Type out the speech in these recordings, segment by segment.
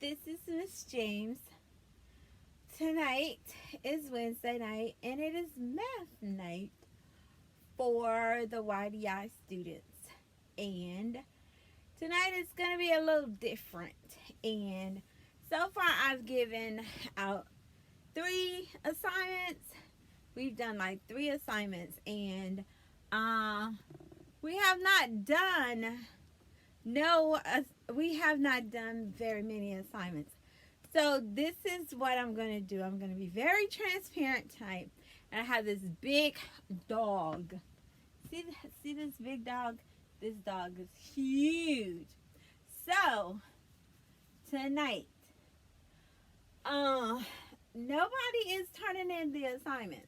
This is Miss James. Tonight is Wednesday night and it is math night for the YDI students. And tonight is going to be a little different. And so far I've given out 3 assignments. We've done like 3 assignments and we have not done we have not done very many assignments. So this is what I'm going to do. I'm going to be very transparent tonight. And I have this big dog. See this big dog? This dog is huge. So tonight, nobody is turning in the assignments.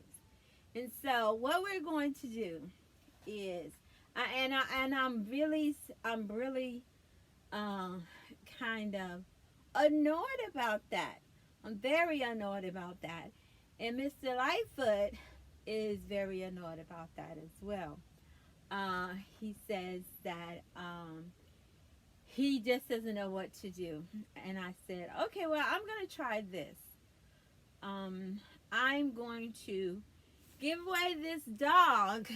And so what we're going to do is, I'm really kind of annoyed about that. I'm very annoyed about that. And Mr. Lightfoot is very annoyed about that as well. He says that he just doesn't know what to do. And I said, okay, well, I'm going to try this. I'm going to give away this dog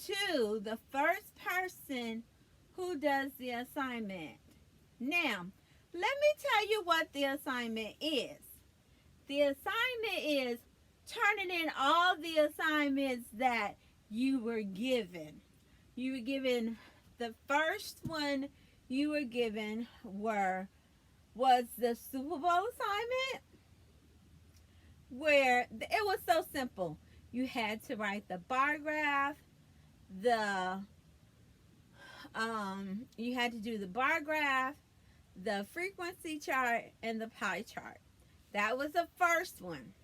to the first person who does the assignment. Now, let me tell you what the assignment is. The assignment is turning in all the assignments that you were given. You were given, the first one you were given was the Super Bowl assignment, where it was so simple. You had to write the bar graph, you had to do the bar graph, the frequency chart, and the pie chart. That was the first one.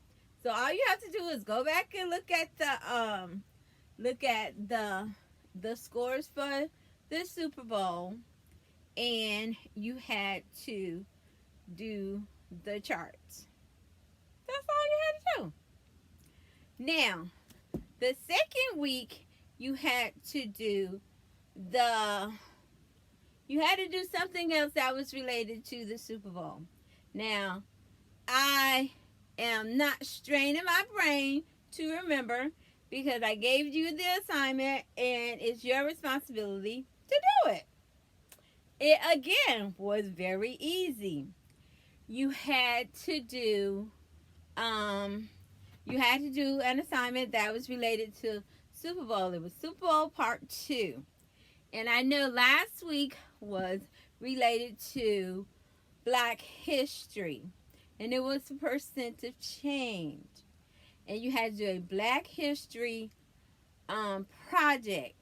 So all you have to do is go back and look at the scores for the Super Bowl, and you had to do the charts. That's all you had to do. Now, the second week you had to do something else that was related to the Super Bowl. Now, I am not straining my brain to remember because I gave you the assignment and it's your responsibility to do it. It again was very easy. You had to do an assignment that was related to Super Bowl. It was Super Bowl Part 2. And I know last week was related to Black history. And it was a percent of change. And you had to do a Black history project.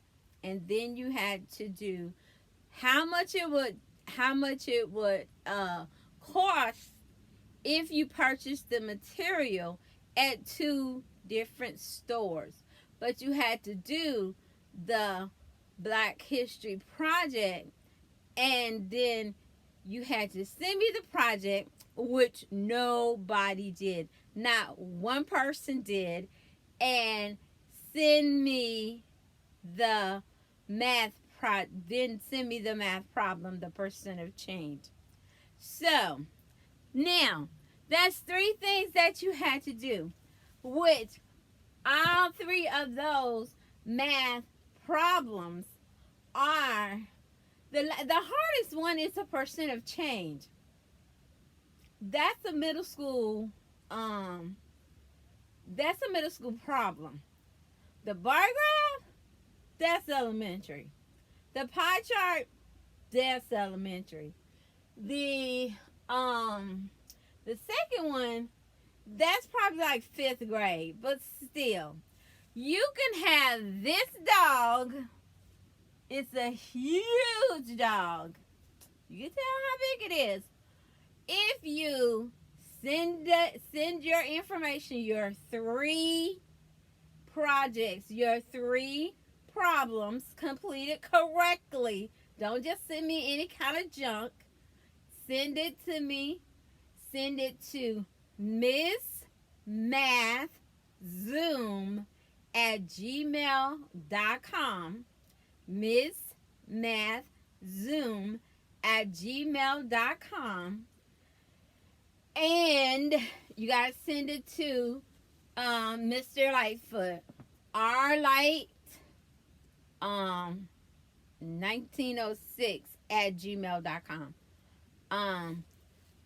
And then you had to do how much it would cost if you purchased the material at 2 different stores. But you had to do the Black History project, and then you had to send me the project, which nobody did. Not one person did. And send me the math problem, the percent of change. So, now, that's 3 things that you had to do, which all 3 of those math problems are, the hardest one is a percent of change. That's a middle school problem. The bar graph, that's elementary. The pie chart, that's elementary. The second one, that's probably like 5th grade, but still, you can have this dog. It's a huge dog. You can tell how big it is. If you send your information, your 3 projects, your 3 problems completed correctly. Don't just send me any kind of junk. Send it to me. Send it to missmathzoom@gmail.com. missmathzoom@gmail.com. And you gotta send it to Mr. Lightfoot. R Light 1906 at gmail.com.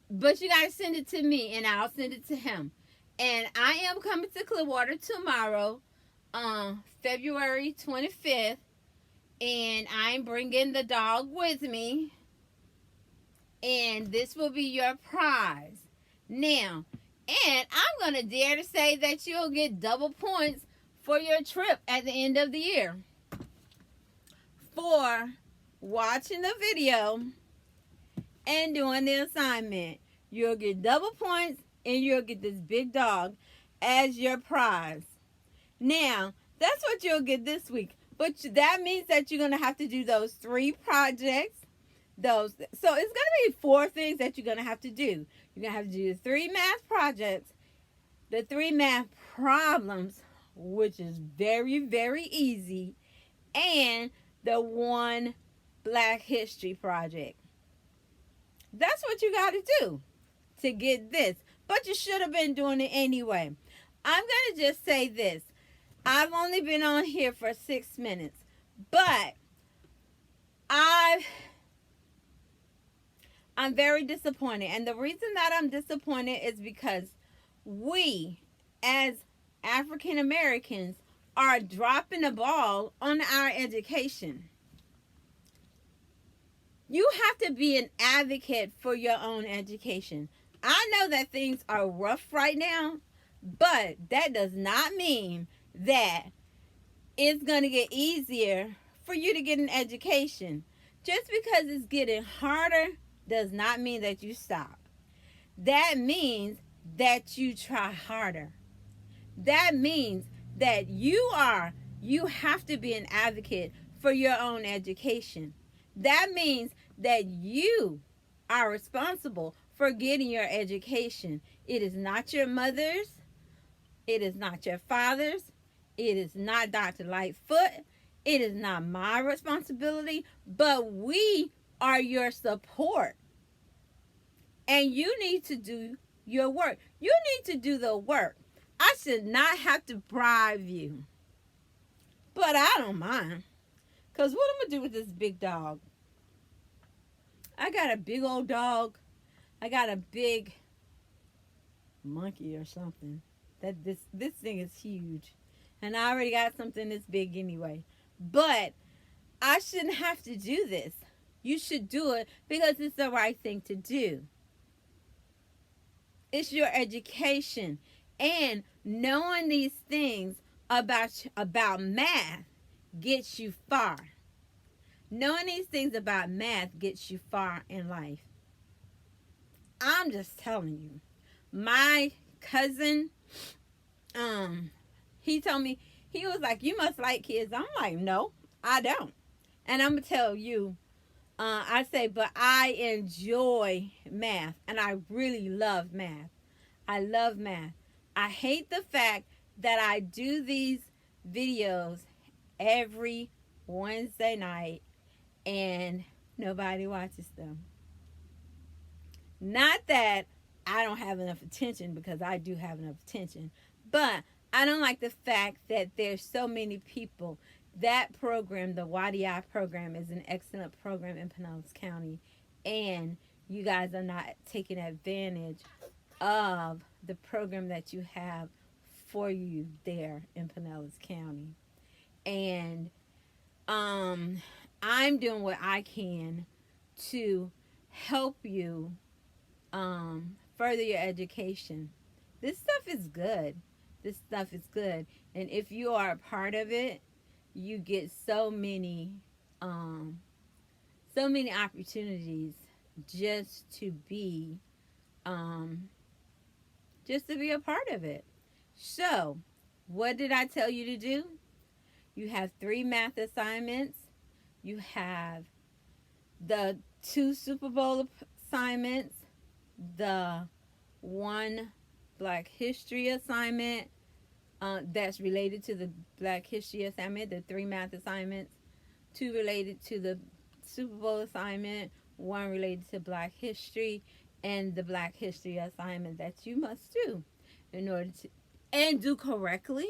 But you gotta send it to me and I'll send it to him. And I am coming to Clearwater tomorrow, February 25th, and I'm bringing the dog with me. And this will be your prize. Now, and I'm going to dare to say that you'll get double points for your trip at the end of the year. For watching the video and doing the assignment. You'll get double points and you'll get this big dog as your prize. Now, that's what you'll get this week. But that means that you're going to have to do those 3 projects. So it's going to be 4 things that you're going to have to do. You're going to have to do the 3 math projects, the 3 math problems, which is very, very easy, and the 1 Black History project. That's what you got to do to get this. But you should have been doing it anyway. I'm going to just say this. I've only been on here for 6 minutes, but I'm very disappointed. And the reason that I'm disappointed is because we, as African Americans, are dropping the ball on our education. You have to be an advocate for your own education. I know that things are rough right now, but that does not mean that it's going to get easier for you to get an education. Just because it's getting harder does not mean that you stop. That means that you try harder. That means that you have to be an advocate for your own education. That means that you are responsible for getting your education. It is not your mother's. It is not your father's. It is not Dr. Lightfoot. It is not my responsibility, but we are your support. And you need to do your work. You need to do the work. I should not have to bribe you. But I don't mind. Because what I'm going to do with this big dog? I got a big old dog. I got a big monkey or something. This thing is huge. And I already got something this big anyway. But I shouldn't have to do this. You should do it because it's the right thing to do. It's your education. And knowing these things about math gets you far. Knowing these things about math gets you far in life. I'm just telling you. My cousin, he told me, he was like, you must like kids. I'm like, no, I don't. And I'm going to tell you, I say, but I enjoy math. And I really love math. I love math. I hate the fact that I do these videos every Wednesday night and nobody watches them. Not that I don't have enough attention, because I do have enough attention, but I don't like the fact that there's so many people. That program, the YDI program, is an excellent program in Pinellas County, and you guys are not taking advantage of the program that you have for you there in Pinellas County. And I'm doing what I can to help you further your education. This stuff is good. This stuff is good. And if you are a part of it, you get so many opportunities just to be a part of it. So, what did I tell you to do? You have 3 math assignments. You have the 2 Super Bowl assignments, the 1 Black History assignment that's related to the Black History assignment, the 3 math assignments, 2 related to the Super Bowl assignment, 1 related to Black History, and the Black History assignment that you must do in order to and do correctly.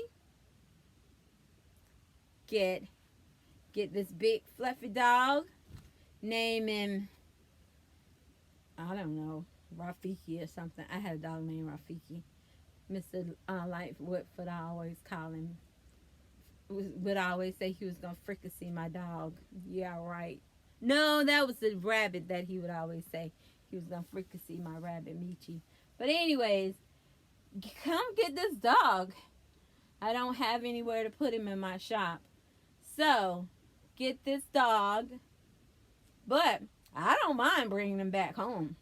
Get this big fluffy dog, name him, I don't know, Rafiki or something. I had a dog named Rafiki. Mr. Lightfoot, I always call him, would always say he was going to fricassee my dog. Yeah, right. No, that was the rabbit that he would always say. He was going to fricassee my rabbit, Michi. But anyways, come get this dog. I don't have anywhere to put him in my shop. So, get this dog. But I don't mind bringing him back home.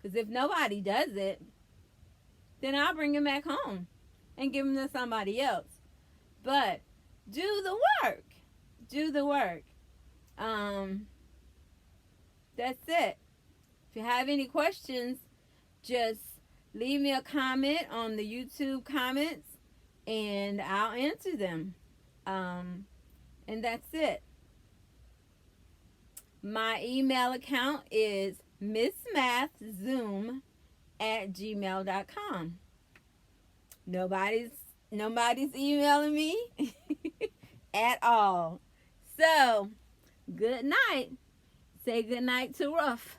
Because if nobody does it, then I'll bring him back home and give him to somebody else. But do the work. Do the work. That's it. If you have any questions, just leave me a comment on the YouTube comments and I'll answer them. And that's it. My email account is missmathzoom@gmail.com. Nobody's emailing me at all. So, good night. Say good night to Ruff.